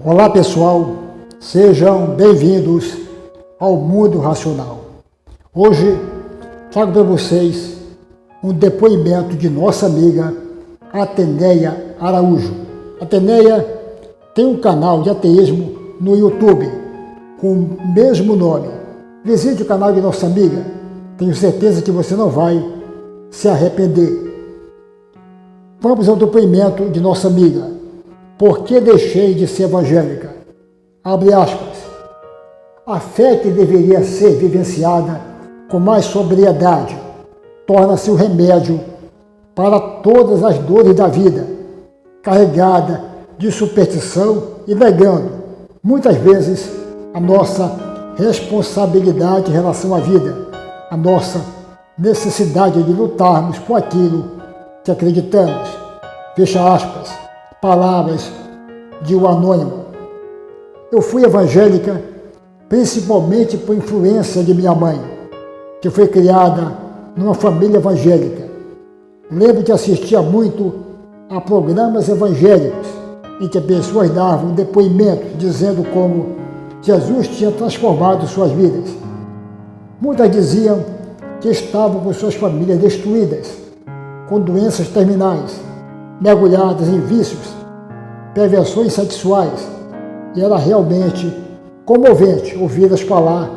Olá pessoal, sejam bem-vindos ao Mundo Racional. Hoje trago para vocês um depoimento de nossa amiga Ateneia Araújo. Ateneia tem um canal de ateísmo no YouTube com o mesmo nome. Visite o canal de nossa amiga, tenho certeza que você não vai se arrepender. Vamos ao depoimento de nossa amiga. Por que deixei de ser evangélica? Abre aspas. A fé que deveria ser vivenciada com mais sobriedade torna-se o remédio para todas as dores da vida, carregada de superstição e negando, muitas vezes, a nossa responsabilidade em relação à vida, a nossa necessidade de lutarmos com aquilo que acreditamos. Fecha aspas. Palavras de um anônimo. Eu fui evangélica principalmente por influência de minha mãe, que foi criada numa família evangélica. Lembro que assistia muito a programas evangélicos em que pessoas davam depoimentos dizendo como Jesus tinha transformado suas vidas. Muitas diziam que estavam com suas famílias destruídas, com doenças terminais, mergulhadas em vícios, perversões sexuais, e era realmente comovente ouvi-las falar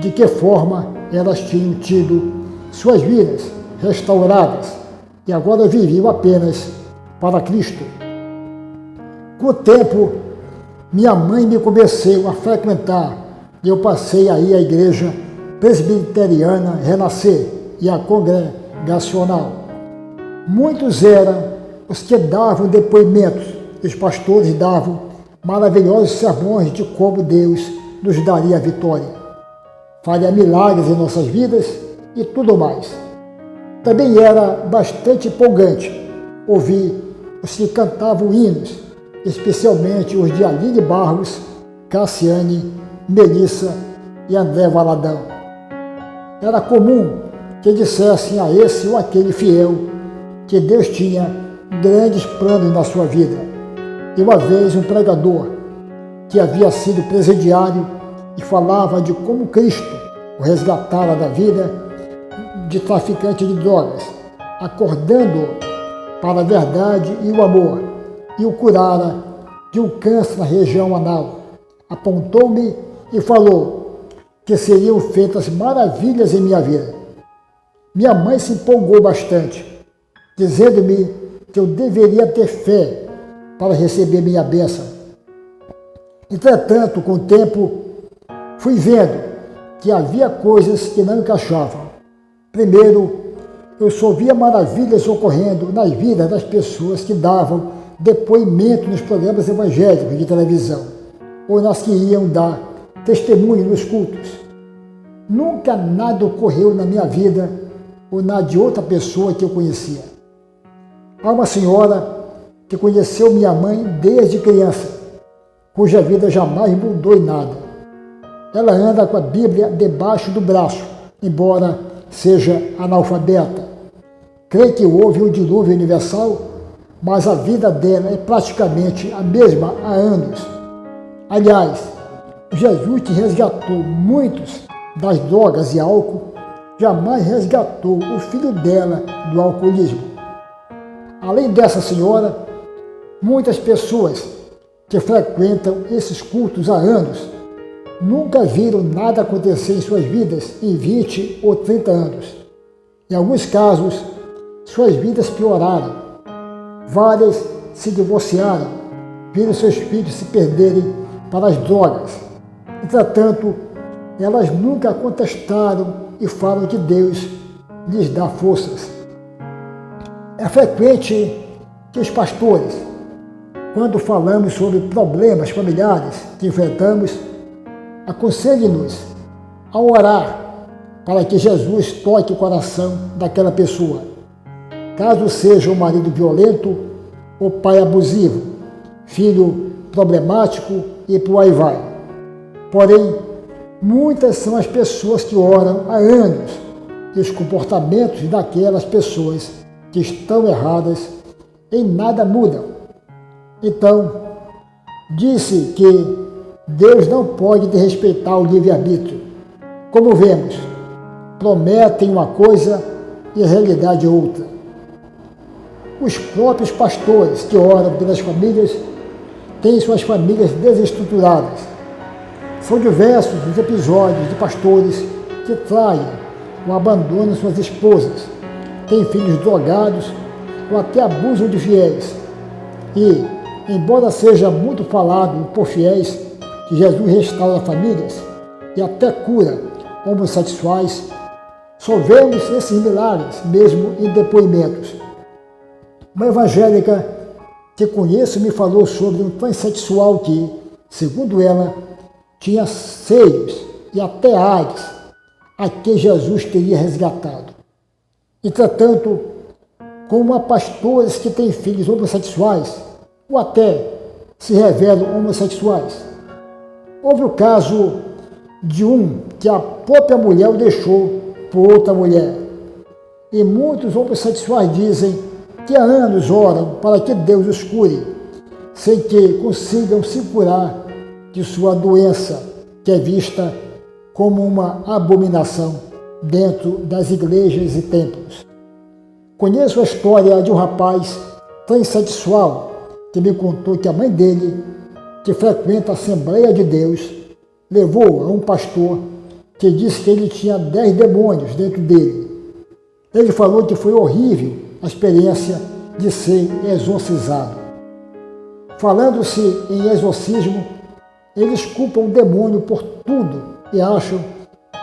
de que forma elas tinham tido suas vidas restauradas e agora viviam apenas para Cristo. Com o tempo, minha mãe me convenceu a frequentar e eu passei a ir à igreja presbiteriana Renascer e à congregacional. Muitos eram os que davam depoimentos, e os pastores davam maravilhosos sermões de como Deus nos daria a vitória, faria milagres em nossas vidas e tudo mais. Também era bastante empolgante ouvir os que cantavam hinos, especialmente os de Aline Barros, Cassiane, Melissa e André Valadão. Era comum que dissessem a esse ou aquele fiel que Deus tinha grandes planos na sua vida. E uma vez um pregador que havia sido presidiário e falava de como Cristo o resgatara da vida de traficante de drogas, acordando-o para a verdade e o amor, e o curara de um câncer na região anal. Apontou-me e falou que seriam feitas maravilhas em minha vida. Minha mãe se empolgou bastante, dizendo-me que eu deveria ter fé para receber minha bênção. Entretanto, com o tempo, fui vendo que havia coisas que não encaixavam. Primeiro, eu só via maravilhas ocorrendo nas vidas das pessoas que davam depoimento nos programas evangélicos de televisão, ou nas que iam dar testemunho nos cultos. Nunca nada ocorreu na minha vida ou na de outra pessoa que eu conhecia. Há uma senhora que conheceu minha mãe desde criança, cuja vida jamais mudou em nada. Ela anda com a Bíblia debaixo do braço, embora seja analfabeta. Crê que houve um dilúvio universal, mas a vida dela é praticamente a mesma há anos. Aliás, Jesus que resgatou muitos das drogas e álcool, jamais resgatou o filho dela do alcoolismo. Além dessa senhora, muitas pessoas que frequentam esses cultos há anos nunca viram nada acontecer em suas vidas em 20 ou 30 anos. Em alguns casos, suas vidas pioraram. Várias se divorciaram, viram seus filhos se perderem para as drogas. Entretanto, elas nunca contestaram e falam que Deus lhes dá forças. É frequente que os pastores, quando falamos sobre problemas familiares que enfrentamos, aconselhem-nos a orar para que Jesus toque o coração daquela pessoa, caso seja um marido violento ou pai abusivo, filho problemático e por aí vai. Porém, muitas são as pessoas que oram há anos e os comportamentos daquelas pessoas que estão erradas em nada mudam. Então, Disse que Deus não pode desrespeitar o livre-arbítrio. Como vemos, prometem uma coisa e a realidade é outra. Os próprios pastores que oram pelas famílias têm suas famílias desestruturadas. São diversos os episódios de pastores que traem ou abandonam suas esposas, têm filhos drogados ou até abusam de fiéis. E, embora seja muito falado por fiéis que Jesus restaura famílias e até cura homossexuais, só vemos esses milagres mesmo em depoimentos. Uma evangélica que conheço me falou sobre um transexual que, segundo ela, tinha seios e até AIDS, a que Jesus teria resgatado. Entretanto, como há pastores que têm filhos homossexuais ou até se revelam homossexuais. Houve o caso de um que a própria mulher o deixou por outra mulher. E muitos homossexuais dizem que há anos oram para que Deus os cure, sem que consigam se curar de sua doença, que é vista como uma abominação dentro das igrejas e templos. Conheço a história de um rapaz transexual que me contou que a mãe dele, que frequenta a Assembleia de Deus, levou a um pastor que disse que ele tinha 10 demônios dentro dele. Ele falou que foi horrível a experiência de ser exorcizado. Falando-se em exorcismo, eles culpam o demônio por tudo e acham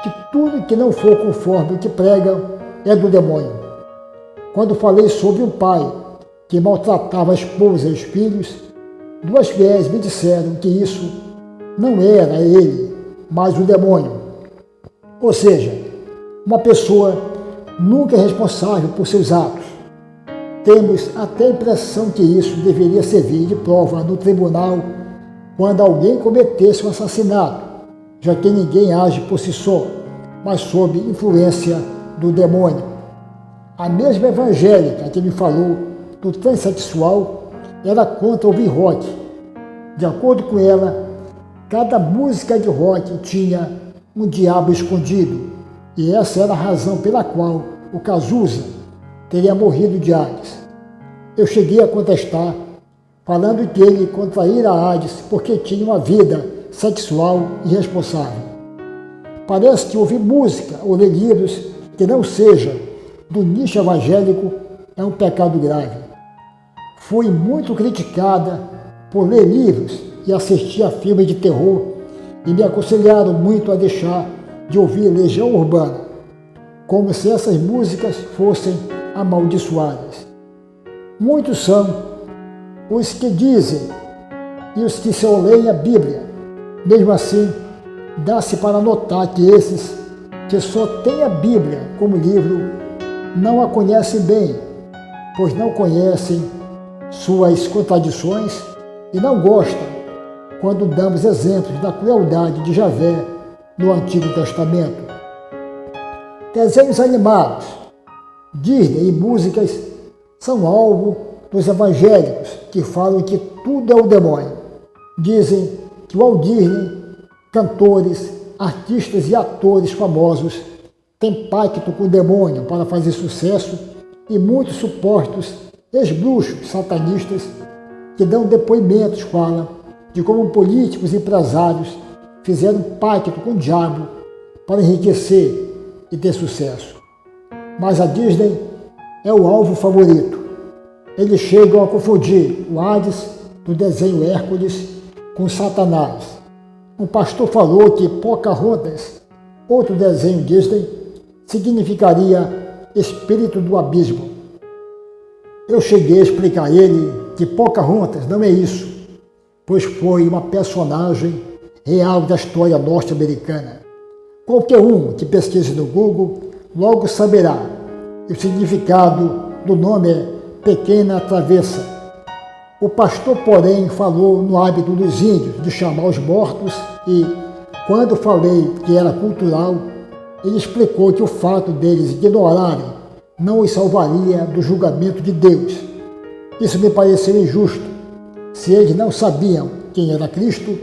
que tudo que não for conforme o que pregam é do demônio. Quando falei sobre um pai que maltratava a esposa e os filhos, 2 fiéis me disseram que isso não era ele, mas o demônio. Ou seja, uma pessoa nunca é responsável por seus atos. Temos até a impressão que isso deveria servir de prova no tribunal quando alguém cometesse um assassinato, já que ninguém age por si só, mas sob influência do demônio. A mesma evangélica que me falou do transexual era contra ouvir rock. De acordo com ela, cada música de rock tinha um diabo escondido, e essa era a razão pela qual o Cazuza teria morrido de AIDS. Eu cheguei a contestar, falando que ele contraíra a AIDS porque tinha uma vida sexual irresponsável. Parece que ouvir música ou ler livros que não seja do nicho evangélico é um pecado grave. Fui muito criticada por ler livros e assistir a filmes de terror e me aconselharam muito a deixar de ouvir Legião Urbana, como se essas músicas fossem amaldiçoadas. Muitos são os que dizem e os que só leem a Bíblia. Mesmo assim, dá-se para notar que esses que só têm a Bíblia como livro não a conhecem bem, pois não conhecem suas contradições e não gostam quando damos exemplos da crueldade de Javé no Antigo Testamento. Desenhos animados, Disney e músicas são alvo dos evangélicos que falam que tudo é o demônio. Dizem que o Walt Disney, cantores, artistas e atores famosos têm pacto com o demônio para fazer sucesso e muitos supostos ex-bruxos satanistas que dão depoimentos falam de como políticos e empresários fizeram pacto com o diabo para enriquecer e ter sucesso. Mas a Disney é o alvo favorito. Eles chegam a confundir o Hades do desenho Hércules com Satanás. Um pastor falou que Pocahontas, outro desenho Disney, significaria espírito do abismo. Eu cheguei a explicar a ele que Pocahontas não é isso, pois foi uma personagem real da história norte-americana. Qualquer um que pesquise no Google logo saberá. O significado do nome é Pequena Travessa. O pastor, porém, falou no hábito dos índios de chamar os mortos e, quando falei que era cultural, ele explicou que o fato deles ignorarem não os salvaria do julgamento de Deus. Isso me pareceu injusto, se eles não sabiam quem era Cristo,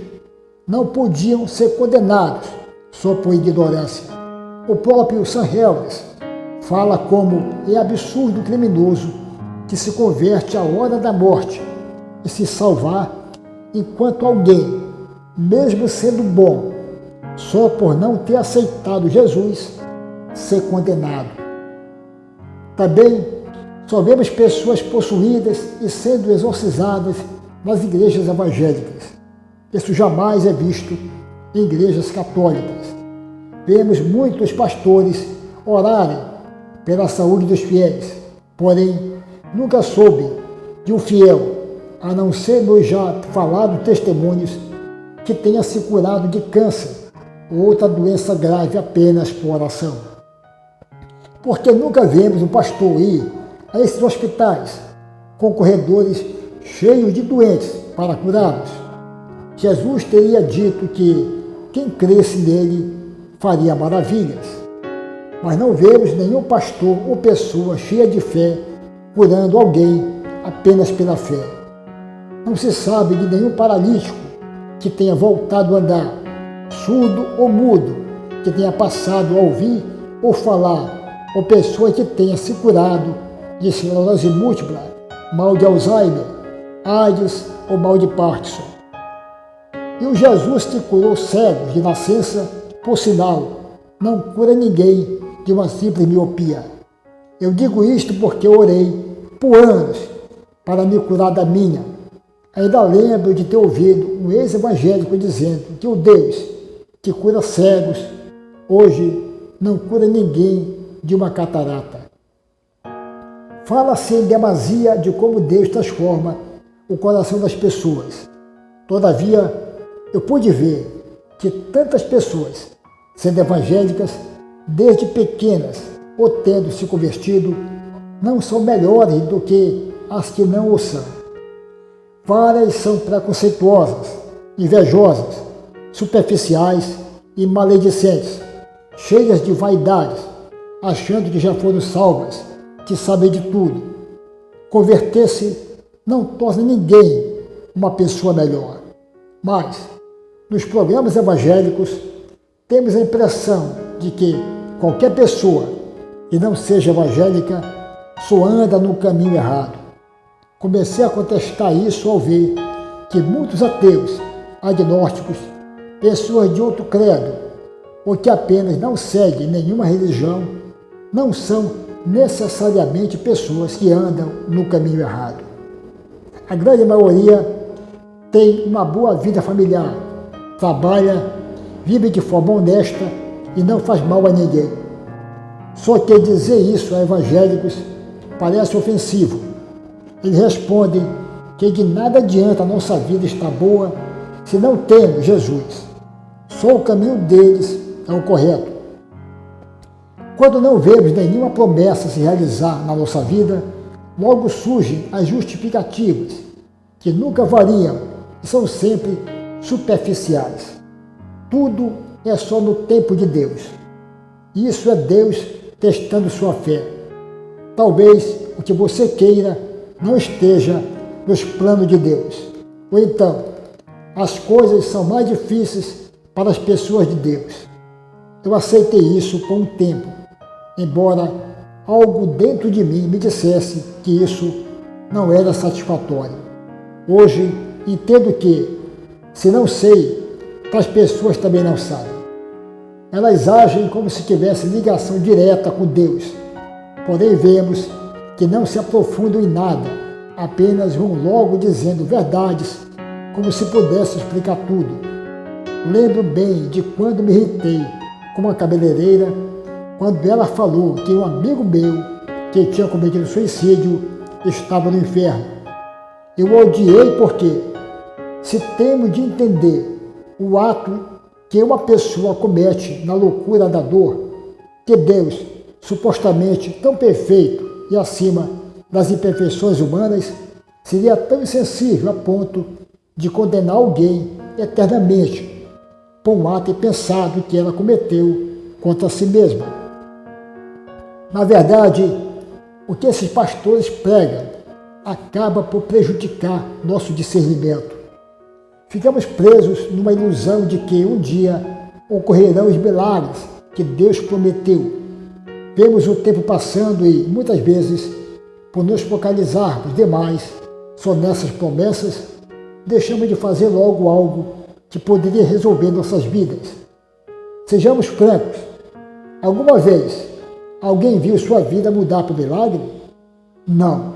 não podiam ser condenados só por ignorância. O próprio Sam Harris fala como é absurdo o criminoso que se converte à hora da morte e se salvar, enquanto alguém, mesmo sendo bom, só por não ter aceitado Jesus, ser condenado. Também só vemos pessoas possuídas e sendo exorcizadas nas igrejas evangélicas. Isso jamais é visto em igrejas católicas. Vemos muitos pastores orarem pela saúde dos fiéis, porém nunca soube de um fiel, a não ser nos já falados testemunhos, que tenha se curado de câncer ou outra doença grave apenas por oração. Porque nunca vemos um pastor ir a esses hospitais com corredores cheios de doentes para curá-los. Jesus teria dito que quem cresce nele faria maravilhas, mas não vemos nenhum pastor ou pessoa cheia de fé curando alguém apenas pela fé. Não se sabe de nenhum paralítico que tenha voltado a andar, surdo ou mudo que tenha passado a ouvir ou falar, ou pessoa que tenha se curado de esclerose múltipla, mal de Alzheimer, AIDS ou mal de Parkinson. E o Jesus que curou cegos de nascença, por sinal, não cura ninguém de uma simples miopia. Eu digo isto porque orei por anos para me curar da minha. Ainda lembro de ter ouvido um ex-evangélico dizendo que o Deus que cura cegos, hoje não cura ninguém de uma catarata. Fala-se em demasia de como Deus transforma o coração das pessoas. Todavia, eu pude ver que tantas pessoas, sendo evangélicas, desde pequenas ou tendo se convertido, não são melhores do que as que não o são. Várias são preconceituosas, invejosas, superficiais e maledicentes, cheias de vaidades, achando que já foram salvas, que sabem de tudo. Converter-se não torna ninguém uma pessoa melhor. Mas, nos programas evangélicos, temos a impressão de que qualquer pessoa que não seja evangélica só anda no caminho errado. Comecei a contestar isso ao ver que muitos ateus, agnósticos, pessoas de outro credo, ou que apenas não seguem nenhuma religião, não são necessariamente pessoas que andam no caminho errado. A grande maioria tem uma boa vida familiar, trabalha, vive de forma honesta e não faz mal a ninguém. Só que dizer isso a evangélicos parece ofensivo. Eles respondem que de nada adianta a nossa vida estar boa se não temos Jesus. Só o caminho deles é o correto. Quando não vemos nenhuma promessa se realizar na nossa vida, logo surgem as justificativas, que nunca variam e são sempre superficiais. Tudo é só no tempo de Deus. Isso é Deus testando sua fé. Talvez o que você queira não esteja nos planos de Deus. Ou então, as coisas são mais difíceis para as pessoas de Deus. Eu aceitei isso por um tempo, embora algo dentro de mim me dissesse que isso não era satisfatório. Hoje, entendo que, se não sei, as pessoas também não sabem. Elas agem como se tivessem ligação direta com Deus, porém vemos que não se aprofundam em nada, apenas vão logo dizendo verdades, como se pudesse explicar tudo. Lembro bem de quando me irritei com uma cabeleireira, quando ela falou que um amigo meu, que tinha cometido suicídio, estava no inferno. Eu odiei porque, se temos de entender o ato que uma pessoa comete na loucura da dor, que Deus, supostamente tão perfeito e acima das imperfeições humanas, seria tão insensível a ponto de condenar alguém eternamente por um ato impensado que ela cometeu contra si mesma. Na verdade, o que esses pastores pregam acaba por prejudicar nosso discernimento. ficamos presos numa ilusão de que um dia ocorrerão os milagres que Deus prometeu. Vemos o tempo passando e, muitas vezes, por nos focalizarmos demais só nessas promessas, deixamos de fazer logo algo que poderia resolver nossas vidas. Sejamos francos, alguma vez alguém viu sua vida mudar por milagre? Não,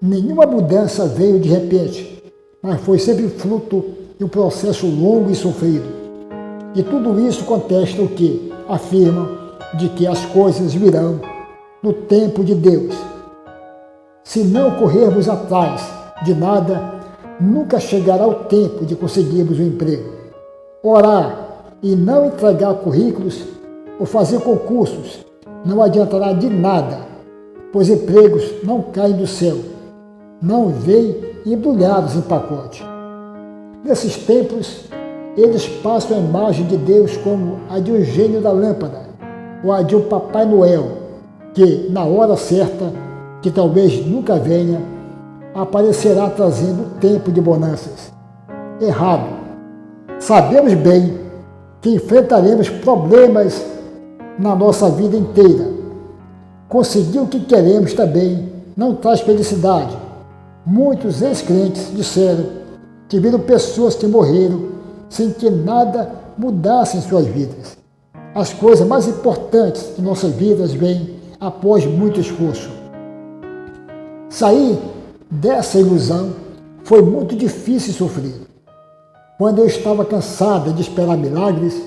nenhuma mudança veio de repente, mas foi sempre fruto de um processo longo e sofrido. E tudo isso contesta o que afirma de que as coisas virão no tempo de Deus. Se não corrermos atrás de nada, nunca chegará o tempo de conseguirmos um emprego. Orar e não entregar currículos ou fazer concursos não adiantará de nada, pois empregos não caem do céu, não vêm embrulhados em pacote. Nesses tempos, eles passam a imagem de Deus como a de um gênio da lâmpada, ou a de um Papai Noel, que, na hora certa, que talvez nunca venha, aparecerá trazendo o tempo de bonanças. Errado. Sabemos bem que enfrentaremos problemas na nossa vida inteira. Conseguir o que queremos também não traz felicidade. Muitos ex-crentes disseram que viram pessoas que morreram sem que nada mudasse em suas vidas. As coisas mais importantes de nossas vidas vêm após muito esforço. Sair dessa ilusão foi muito difícil e sofrido. Quando eu estava cansada de esperar milagres,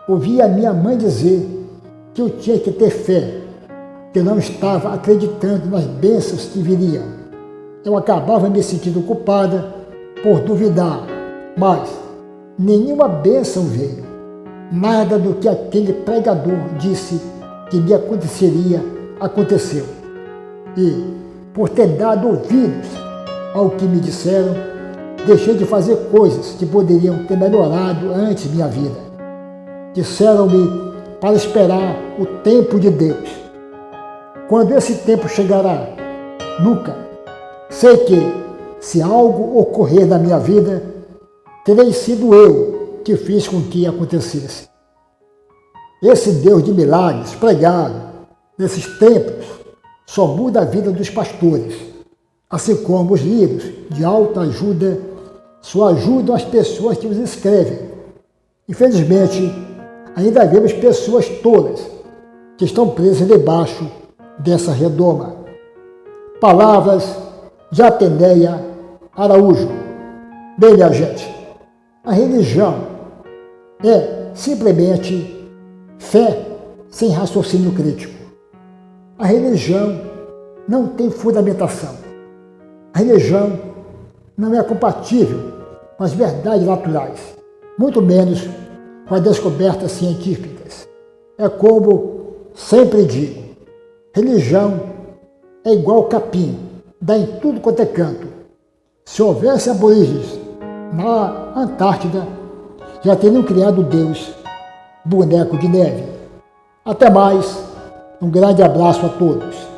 ouvi a minha mãe dizer que eu tinha que ter fé, que eu não estava acreditando nas bênçãos que viriam. Eu acabava me sentindo culpada por duvidar, mas nenhuma bênção veio. Nada do que aquele pregador disse que me aconteceria, aconteceu. E, por ter dado ouvidos ao que me disseram, deixei de fazer coisas que poderiam ter melhorado antes minha vida. Disseram-me para esperar o tempo de Deus. Quando esse tempo chegará? Nunca. Sei que, se algo ocorrer na minha vida, terei sido eu que fiz com que acontecesse. Esse Deus de milagres pregado nesses tempos só muda a vida dos pastores, assim como os livros de autoajuda só ajudam as pessoas que os escrevem. Infelizmente, ainda vemos pessoas tolas que estão presas debaixo dessa redoma. Palavras de Ateneia Araújo. Bem, minha gente, a religião é simplesmente fé sem raciocínio crítico. A religião não tem fundamentação. A religião não é compatível com as verdades naturais, muito menos com as descobertas científicas. É como sempre digo, religião é igual capim, dá em tudo quanto é canto. Se houvesse aborígenes na Antártida, já teriam criado Deus, boneco de neve. Até mais, um grande abraço a todos.